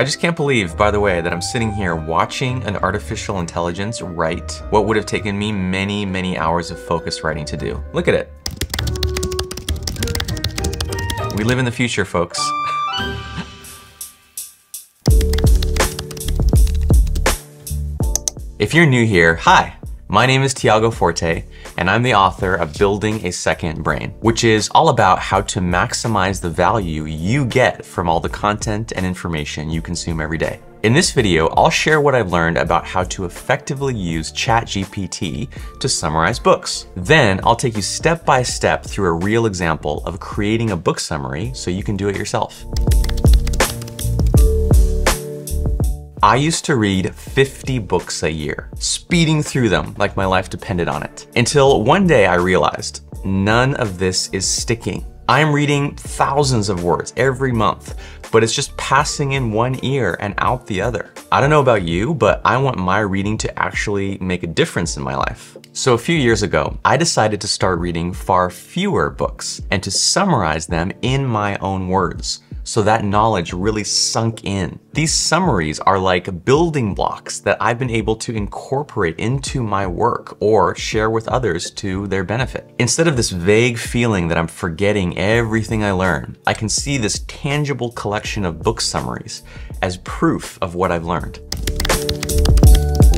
I just can't believe, by the way, that I'm sitting here watching an artificial intelligence write what would have taken me many, many hours of focused writing to do. Look at it. We live in the future, folks. If you're new here, hi. My name is Tiago Forte, and I'm the author of Building a Second Brain, which is all about how to maximize the value you get from all the content and information you consume every day. In this video, I'll share what I've learned about how to effectively use ChatGPT to summarize books. Then I'll take you step by step through a real example of creating a book summary so you can do it yourself. I used to read 50 books a year, speeding through them like my life depended on it. Until one day I realized none of this is sticking. I'm reading thousands of words every month, but it's just passing in one ear and out the other. I don't know about you, but I want my reading to actually make a difference in my life. So a few years ago, I decided to start reading far fewer books and to summarize them in my own words, so that knowledge really sunk in. These summaries are like building blocks that I've been able to incorporate into my work or share with others to their benefit. Instead of this vague feeling that I'm forgetting everything I learn, I can see this tangible collection of book summaries as proof of what I've learned.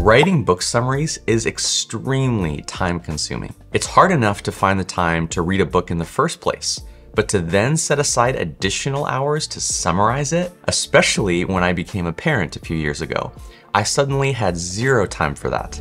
Writing book summaries is extremely time-consuming. It's hard enough to find the time to read a book in the first place, but to then set aside additional hours to summarize it, especially when I became a parent a few years ago, I suddenly had zero time for that.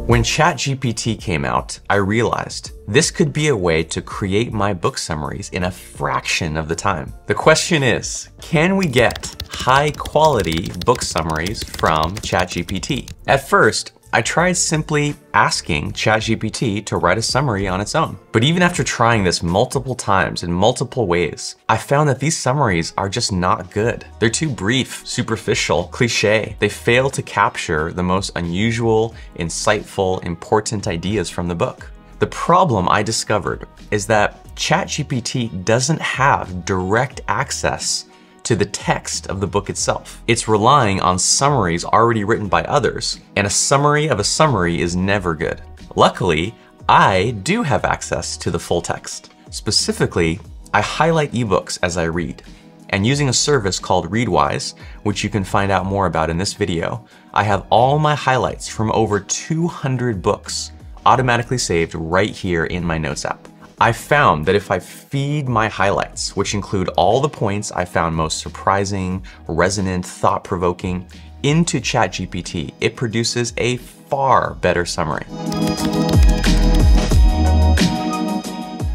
When ChatGPT came out, I realized this could be a way to create my book summaries in a fraction of the time. The question is, can we get high quality book summaries from ChatGPT? At first, I tried simply asking ChatGPT to write a summary on its own. But even after trying this multiple times in multiple ways, I found that these summaries are just not good. They're too brief, superficial, cliche. They fail to capture the most unusual, insightful, important ideas from the book. The problem I discovered is that ChatGPT doesn't have direct access to the text of the book itself. It's relying on summaries already written by others, and a summary of a summary is never good. Luckily, I do have access to the full text. Specifically, I highlight ebooks as I read, and using a service called Readwise, which you can find out more about in this video, I have all my highlights from over 200 books automatically saved right here in my Notes app. I found that if I feed my highlights, which include all the points I found most surprising, resonant, thought-provoking, into ChatGPT, it produces a far better summary.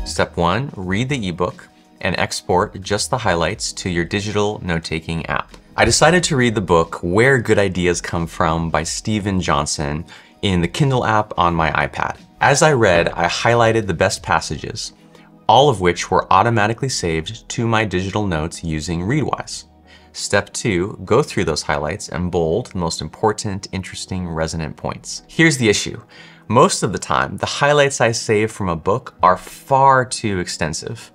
Step 1, read the ebook and export just the highlights to your digital note-taking app. I decided to read the book Where Good Ideas Come From by Steven Johnson in the Kindle app on my iPad. As I read, I highlighted the best passages, all of which were automatically saved to my digital notes using Readwise. Step 2, go through those highlights and bold the most important, interesting, resonant points. Here's the issue. Most of the time, the highlights I save from a book are far too extensive.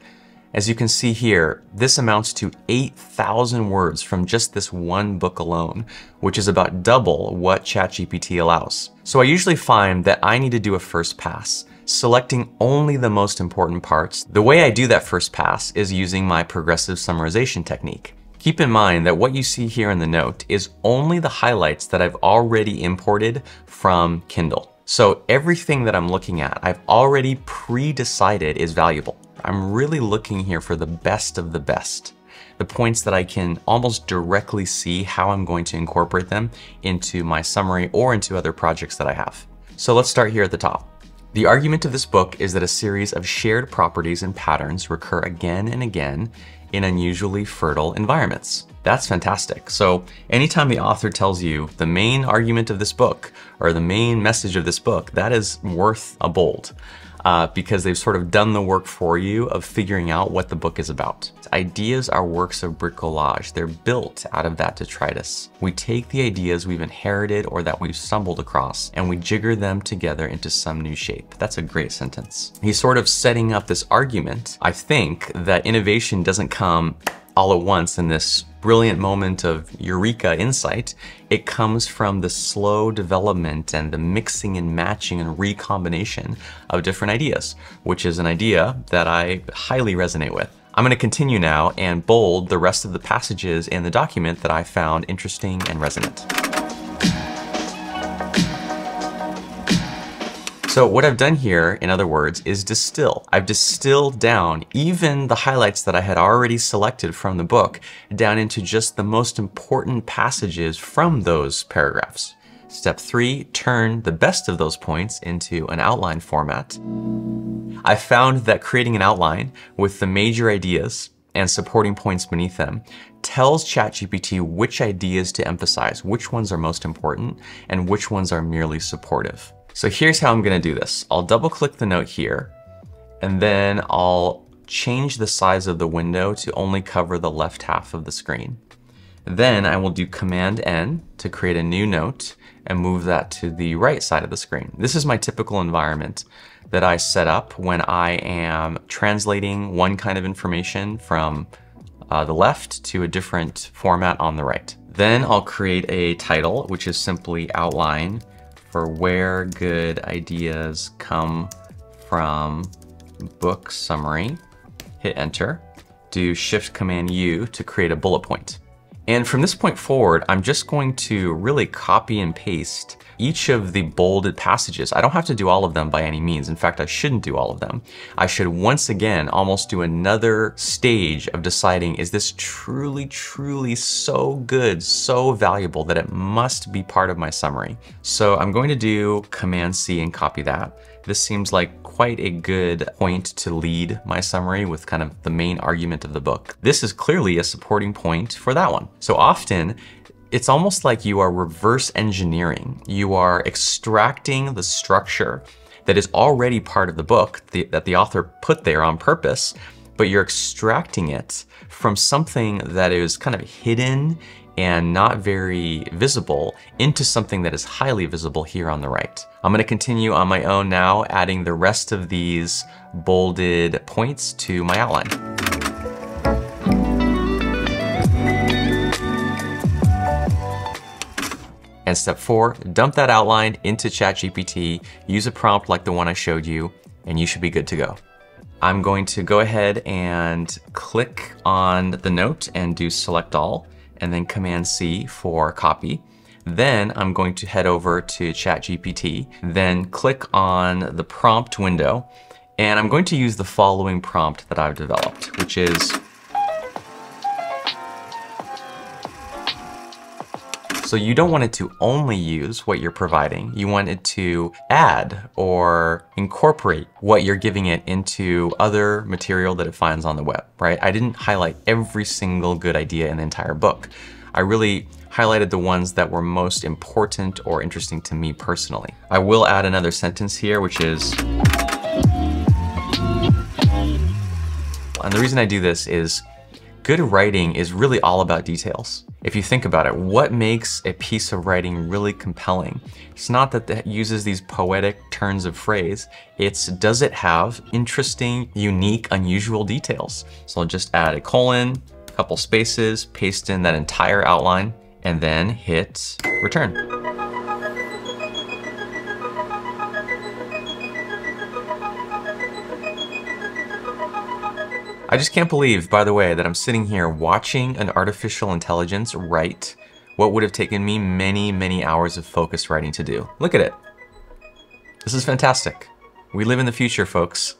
As you can see here, this amounts to 8,000 words from just this one book alone, which is about double what ChatGPT allows. So I usually find that I need to do a first pass, selecting only the most important parts. The way I do that first pass is using my progressive summarization technique. Keep in mind that what you see here in the note is only the highlights that I've already imported from Kindle. So everything that I'm looking at, I've already pre-decided is valuable. I'm really looking here for the best of the best. The points that I can almost directly see how I'm going to incorporate them into my summary or into other projects that I have. So let's start here at the top. The argument of this book is that a series of shared properties and patterns recur again and again in unusually fertile environments. That's fantastic. So anytime the author tells you the main argument of this book or the main message of this book, that is worth a bold. Because they've sort of done the work for you of figuring out what the book is about. Ideas are works of bricolage. They're built out of that detritus. We take the ideas we've inherited or that we've stumbled across and we jigger them together into some new shape. That's a great sentence. He's sort of setting up this argument, I think, that innovation doesn't come all at once in this brilliant moment of eureka insight. It comes from the slow development and the mixing and matching and recombination of different ideas, which is an idea that I highly resonate with. I'm going to continue now and bold the rest of the passages in the document that I found interesting and resonant. So what I've done here, in other words, is distill. I've distilled down even the highlights that I had already selected from the book down into just the most important passages from those paragraphs. Step 3, turn the best of those points into an outline format. I found that creating an outline with the major ideas and supporting points beneath them tells ChatGPT which ideas to emphasize, which ones are most important, and which ones are merely supportive. So here's how I'm going to do this. I'll double click the note here, and then I'll change the size of the window to only cover the left half of the screen. Then I will do Command N to create a new note and move that to the right side of the screen. This is my typical environment that I set up when I am translating one kind of information from the left to a different format on the right. Then I'll create a title, which is simply outline for where good ideas come from book summary. Hit enter. Do Shift Command U to create a bullet point. And from this point forward, I'm just going to really copy and paste each of the bolded passages. I don't have to do all of them by any means. In fact, I shouldn't do all of them. I should once again almost do another stage of deciding, is this truly, truly so good, so valuable that it must be part of my summary? So I'm going to do Command C and copy that. This seems like quite a good point to lead my summary with kind of the main argument of the book. This is clearly a supporting point for that one. So often, it's almost like you are reverse engineering. You are extracting the structure that is already part of the book that the author put there on purpose, but you're extracting it from something that is kind of hidden and not very visible into something that is highly visible here on the right. I'm going to continue on my own now, adding the rest of these bolded points to my outline. And step 4, dump that outline into ChatGPT, use a prompt like the one I showed you, and you should be good to go. I'm going to go ahead and click on the note and do Select All, and then Command C for copy. Then I'm going to head over to ChatGPT, then click on the prompt window, and I'm going to use the following prompt that I've developed, which is, so you don't want it to only use what you're providing. You want it to add or incorporate what you're giving it into other material that it finds on the web, right? I didn't highlight every single good idea in the entire book. I really highlighted the ones that were most important or interesting to me personally. I will add another sentence here, which is, and the reason I do this is good writing is really all about details. If you think about it, what makes a piece of writing really compelling? It's not that it uses these poetic turns of phrase, it's does it have interesting, unique, unusual details? So I'll just add a colon, a couple spaces, paste in that entire outline, and then hit return. I just can't believe, by the way, that I'm sitting here watching an artificial intelligence write what would have taken me many, many hours of focused writing to do. Look at it. This is fantastic. We live in the future, folks.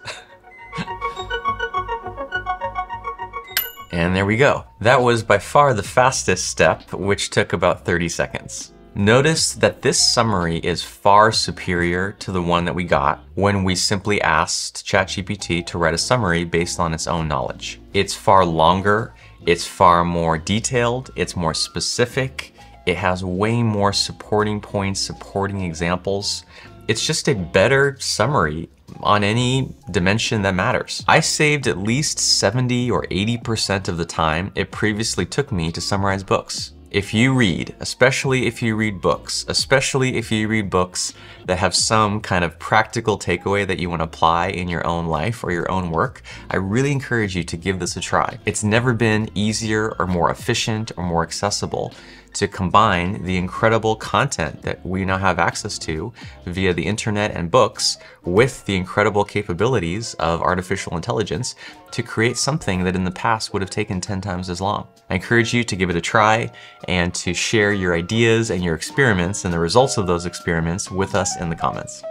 And there we go. That was by far the fastest step, which took about 30 seconds. Notice that this summary is far superior to the one that we got when we simply asked ChatGPT to write a summary based on its own knowledge. It's far longer, it's far more detailed, it's more specific, it has way more supporting points, supporting examples. It's just a better summary on any dimension that matters. I saved at least 70 or 80% of the time it previously took me to summarize books. If you read, especially if you read books, especially if you read books that have some kind of practical takeaway that you want to apply in your own life or your own work, I really encourage you to give this a try. It's never been easier or more efficient or more accessible to combine the incredible content that we now have access to via the internet and books with the incredible capabilities of artificial intelligence to create something that in the past would have taken 10 times as long. I encourage you to give it a try and to share your ideas and your experiments and the results of those experiments with us in the comments.